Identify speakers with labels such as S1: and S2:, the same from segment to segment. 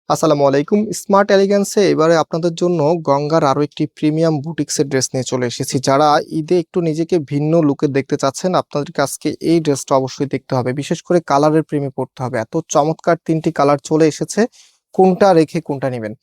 S1: আসসালামু আলাইকুম। স্মার্ট এলিগেন্সে এবারে আপনাদের জন্য গঙ্গার আরো একটি প্রিমিয়াম বুটিক্সের ড্রেস নিয়ে চলে এসেছি। যারা ঈদে একটু নিজেকে ভিন্ন লুকে দেখতে চাচ্ছেন, আপনাদেরকে আজকে এই ড্রেসটা অবশ্যই দেখতে হবে। বিশেষ করে কালারের প্রেমে পড়তে হবে। এত চমৎকার তিনটি কালার চলে এসেছে, কোনটা রেখে কোনটা নেবেন।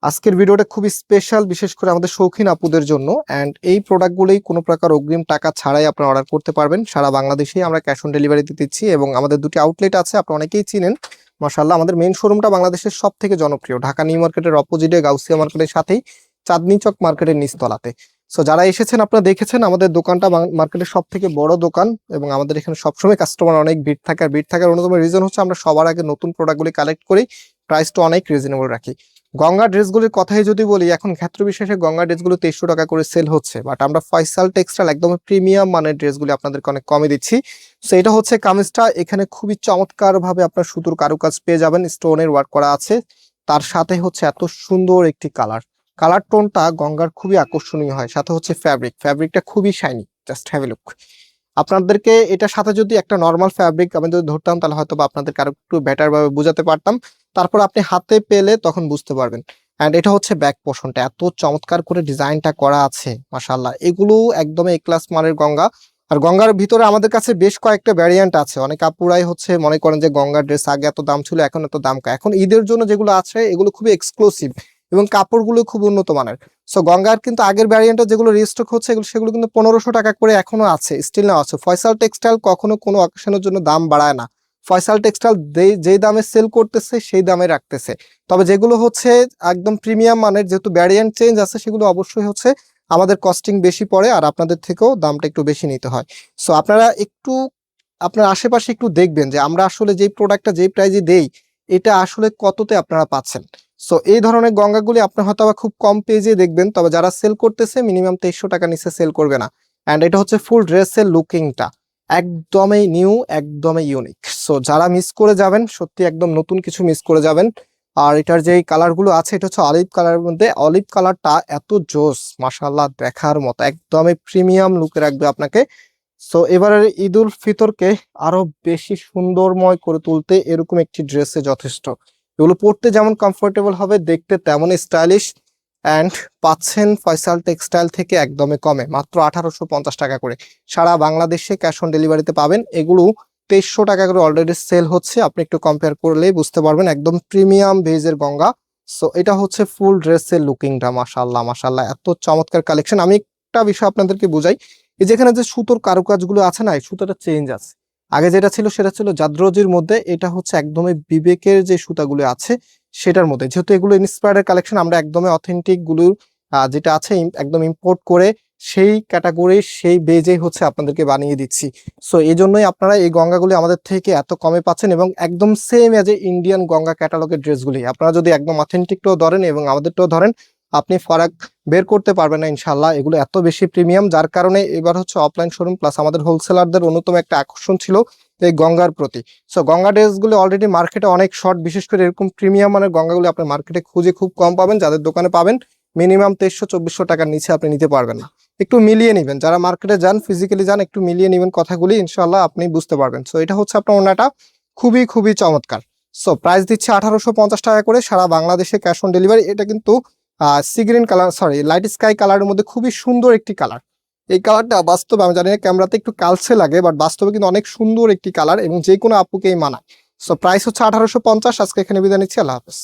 S1: আজকের ভিডিওটা খুবই স্পেশাল, বিশেষ করে আমাদের শৌখিন আপুদের জন্য। অ্যান্ড এই প্রোডাক্টগুলোই কোনো প্রকার অগ্রিম টাকা ছাড়াই আপনারা অর্ডার করতে পারবেন। সারা বাংলাদেশেই আমরা ক্যাশ অন ডেলিভারিতে দিচ্ছি এবং আমাদের দুটি আউটলেট আছে, আপনারা অনেকেই চিনেন। মাশাআল্লাহ, আমাদের মেইন শোরুমটা বাংলাদেশের সব থেকে জনপ্রিয়, ঢাকা নিউ মার্কেটের অপোজিটে গাউসিয়া মার্কেটের সাথেই চাঁদনি চক মার্কেটের নিচতলাতে। সো যারা এসেছেন আপনারা দেখেছেন আমাদের দোকানটা মার্কেটের সব থেকে বড় দোকান এবং আমাদের এখানে সবসময় কাস্টমার অনেক ভিড় থাকে। আর ভিড় থাকার অন্যতম রিজন হচ্ছে আমরা সবার আগে নতুন প্রোডাক্টগুলি কালেক্ট করি, প্রাইসটা অনেক রিজনেবল রাখি। গঙ্গা ড্রেসগুলির কথাই যদি বলি, এখন ক্ষেত্র বিশেষে গঙ্গা ড্রেসগুলো 2300 টাকা করে সেল হচ্ছে, বাট আমরা ফয়সাল টেক্সটাইল একদম প্রিমিয়াম মানের ড্রেসগুলি আপনাদেরকে অনেক কমে দিচ্ছি। সো এটা হচ্ছে কামিজটা, এখানে খুবই চমৎকার ভাবে আপনার সুতোর কারুকাজ পেয়ে যাবেন, স্টোনের ওয়ার্ক করা আছে। তার সাথে হচ্ছে এত সুন্দর একটি কালার টোনটা গঙ্গার খুবই আকর্ষণীয় হয়। সাথে হচ্ছে ফ্যাব্রিকটা খুবই shiny, just have a look. আপনাদেরকে এটার সাথে যদি একটা নর্মাল ফ্যাব্রিক আমি যদি ধরতাম, তাহলে হয়তো আপনাদেরকে আরো একটু বেটার ভাবে বোঝাতে পারতাম। তারপর আপনি হাতে পেলে তখন বুঝতে পারবেন। এন্ড এটা হচ্ছে ব্যাক পোর্শনটা, এত চমৎকার করে ডিজাইনটা করা আছে মাশাআল্লাহ। এগুলো একদমই এ ক্লাস মানের গঙ্গা। আর গঙ্গার ভিতরে আমাদের কাছে বেশ কয়েকটা ভ্যারিয়েন্ট আছে। অনেক আপুরাই হচ্ছে মনে করেন যে গঙ্গার ড্রেস আগে এত দাম ছিল, এখন এত দাম কম। এখন ঈদের জন্য যেগুলো আছে এগুলো খুবই এক্সক্লুসিভ এবং কাপড়গুলো খুব উন্নত মানের। সো গঙ্গার কিন্তু আগের ভ্যারিয়েন্টে যেগুলো রিস্টক হচ্ছে সেগুলো কিন্তু 1500 টাকা করে এখনো আছে, স্টিল নাও আছে। ফয়সাল টেক্সটাইল কখনো কোনো অকেশনের জন্য দাম বাড়ায় না। ফয়সাল টেক্সটাইল যেই দামে সেল করতেছে সেই দামে রাখতেছে। তবে যেগুলো হচ্ছে একদম প্রিমিয়াম মানের, যেহেতু ভ্যারিয়েন্ট চেঞ্জ আছে, সেগুলো অবশ্যই হচ্ছে আমাদের কস্টিং বেশি পড়ে আর আপনাদের থেকেও দামটা একটু বেশি নিতে হয়। সো আপনারা একটু আপনার আশেপাশে একটু দেখবেন যে আমরা আসলে যেই প্রোডাক্টটা যেই প্রাইজে দেই এটা আসলে কততে আপনারা পাচ্ছেন। সো এই ধরনের গঙ্গাগুলি আপনি হয়তো আবার খুব কম পেজে দেখবেন, তবে যারা সেল করতেছে মিনিমাম 2300 টাকা নিচে সেল করবে না। অ্যান্ড এটা হচ্ছে ফুল ড্রেসের লুকিংটা একদমই নিউ, একদমই ইউনিক। সো যারা মিস করে যাবেন, সত্যি একদম নতুন কিছু মিস করে যাবেন। আর এটার যে কালারগুলো আছে, এটা হচ্ছে অলিভ কালারের মধ্যে। অলিভ কালারটা এত জোস মাশাআল্লাহ, দেখার মতো, একদমই প্রিমিয়াম লুকে রাখবে আপনাকে। সো এবারের ঈদ উল ফিতরকে আরো বেশি সুন্দরময় করে তুলতে এরকম একটি ড্রেসে যথেষ্ট। এগুলো পরতে যেমন কমফোর্টেবল হবে, দেখতে তেমন স্টাইলিশ। অ্যান্ড পাচ্ছেন ফয়সাল টেক্সটাইল থেকে একদমই কমে, মাত্র 1850 টাকা করে। সারা বাংলাদেশে ক্যাশ অন ডেলিভারিতে পাবেন। এগুলো 2300 টাকা করে অলরেডি সেল হচ্ছে, আপনি একটু কম্পেয়ার করলেই বুঝতে পারবেন। একদম প্রিমিয়াম বেজের গঙ্গা। সো এটা হচ্ছে ফুল ড্রেসের লুকিংটা মাশাআল্লাহ মাশাআল্লাহ, এত চমৎকার কালেকশন। আমি একটা বিষয় আপনাদেরকে বুঝাই, এই যেখানে যে সুতোর কারুকাজগুলো আছে না, এই সুতোটা চেঞ্জ আছে। আগে যেটা ছিল সেটা ছিল জাদ্রজির মধ্যে, এটা হচ্ছে একদমই বিবেকের যে সুতাগুলো আছে সেটার মধ্যে। যেহেতু এগুলো ইন্সপায়ার্ড কালেকশন, আমরা একদমই অথেন্টিক গুলো যেটা আছে একদম ইম্পোর্ট করে সেই ক্যাটাগরি সেই বেজেই হচ্ছে আপনাদেরকে বানিয়ে দিচ্ছি। সো এই জন্যই আপনারা এই গঙ্গাগুলি আমাদের থেকে এত কমে পাচ্ছেন এবং একদম same as a Indian Ganga ক্যাটালগের ড্রেসগুলি। আপনারা যদি একদম অথেন্টিকটাও ধরেন এবং আমাদেরটাও ধরেন, আপনি ফারাক বের করতে পারবেন না ইনশাল্লাহ। এগুলো এত বেশি প্রিমিয়াম, যার কারণে এবার হচ্ছে অফলাইন শোরুম প্লাস আমাদের হোলসেলারদের অন্যতম একটা আকর্ষণ ছিল এই গঙ্গার প্রতি। সো গঙ্গা ড্রেসগুলো অলরেডি মার্কেটে অনেক শর্ট, বিশেষ করে এরকম প্রিমিয়াম মানের গঙ্গাগুলো আপনি মার্কেটে খুঁজে খুব কম পাবেন। যাদের দোকানে পাবেন মিনিমাম 2300-2400 টাকার নিচে আপনি নিতে পারবেন না। একটু মিলিয়ে নেবেন, যারা মার্কেটে যান ফিজিক্যালি যান, একটু মিলিয়ে নেবেন কথাগুলি, ইনশাল্লাহ আপনি বুঝতে পারবেন। সো এটা হচ্ছে আপনার ওনাটা খুবই খুবই চমৎকার। সো প্রাইস দিচ্ছে 1850 টাকা করে, সারা বাংলাদেশে ক্যাশ অন ডেলিভারি। এটা কিন্তু sea green colour, sorry light sky কালারের মধ্যে খুবই সুন্দর একটি কালার। এই কালারটা বাস্তবে আমি জানি না ক্যামেরাতে একটু কালচে লাগে, বাট বাস্তবে কিন্তু অনেক সুন্দর একটি কালার এবং যে কোনো আপুকেই মানায়। সো প্রাইস হচ্ছে 1850। আজকে এখানে বিদায় নিচ্ছি, আল্লাহ হাফেজ।